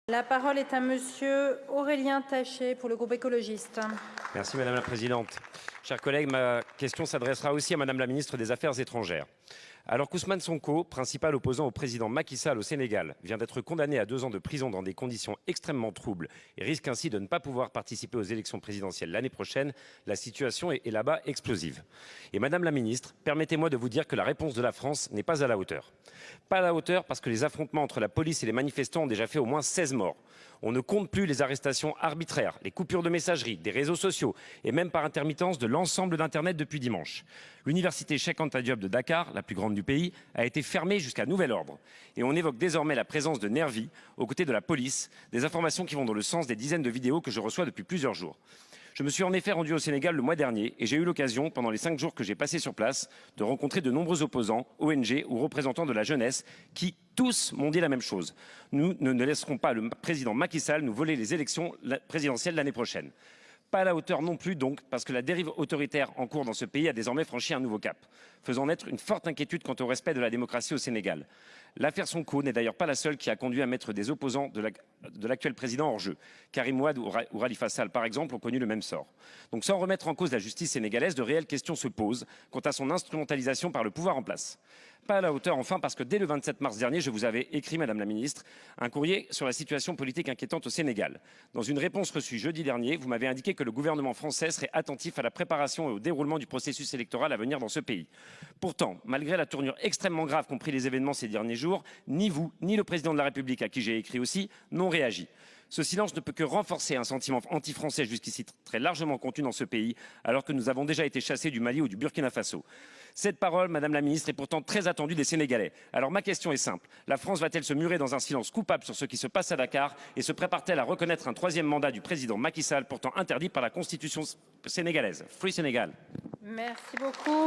La parole est à monsieur Aurélien Taché pour le groupe écologiste. Merci Madame la Présidente. Chers collègues, ma question s'adressera aussi à Madame la Ministre des Affaires étrangères. Alors qu'Ousmane Sonko, principal opposant au président Macky Sall au Sénégal, vient d'être condamné à 2 ans de prison dans des conditions extrêmement troubles et risque ainsi de ne pas pouvoir participer aux élections présidentielles l'année prochaine, la situation est là-bas explosive. Et Madame la Ministre, permettez-moi de vous dire que la réponse de la France n'est pas à la hauteur. Pas à la hauteur parce que les affrontements entre la police et les manifestants ont déjà fait au moins 16 morts. On ne compte plus les arrestations arbitraires, les coupures de messagerie, des réseaux sociaux et même par intermittence de l'ensemble d'Internet depuis dimanche. L'université Cheikh Anta Diop de Dakar, la plus grande du pays, a été fermée jusqu'à nouvel ordre. Et on évoque désormais la présence de nervis aux côtés de la police, des informations qui vont dans le sens des dizaines de vidéos que je reçois depuis plusieurs jours. Je me suis en effet rendu au Sénégal le mois dernier et j'ai eu l'occasion, pendant les 5 jours que j'ai passés sur place, de rencontrer de nombreux opposants, ONG ou représentants de la jeunesse qui, tous, m'ont dit la même chose. Nous ne laisserons pas le président Macky Sall nous voler les élections présidentielles l'année prochaine. Pas à la hauteur non plus donc, parce que la dérive autoritaire en cours dans ce pays a désormais franchi un nouveau cap, faisant naître une forte inquiétude quant au respect de la démocratie au Sénégal. L'affaire Sonko n'est d'ailleurs pas la seule qui a conduit à mettre des opposants de l'actuel président hors jeu. Karim Wade ou Khalifa Sall, par exemple, ont connu le même sort. Donc sans remettre en cause la justice sénégalaise, de réelles questions se posent quant à son instrumentalisation par le pouvoir en place. Pas à la hauteur enfin parce que dès le 27 mars dernier, je vous avais écrit, Madame la Ministre, un courrier sur la situation politique inquiétante au Sénégal. Dans une réponse reçue jeudi dernier, vous m'avez indiqué que le gouvernement français serait attentif à la préparation et au déroulement du processus électoral à venir dans ce pays. Pourtant, malgré la tournure extrêmement grave qu'ont pris les événements ces derniers jours, ni vous, ni le président de la République, à qui j'ai écrit aussi, n'ont réagi. Ce silence ne peut que renforcer un sentiment anti-français jusqu'ici très largement contenu dans ce pays, alors que nous avons déjà été chassés du Mali ou du Burkina Faso. Cette parole, Madame la Ministre, est pourtant très attendue des Sénégalais. Alors ma question est simple. La France va-t-elle se murer dans un silence coupable sur ce qui se passe à Dakar et se prépare-t-elle à reconnaître un 3e mandat du président Macky Sall, pourtant interdit par la Constitution sénégalaise? Free Sénégal. Merci beaucoup.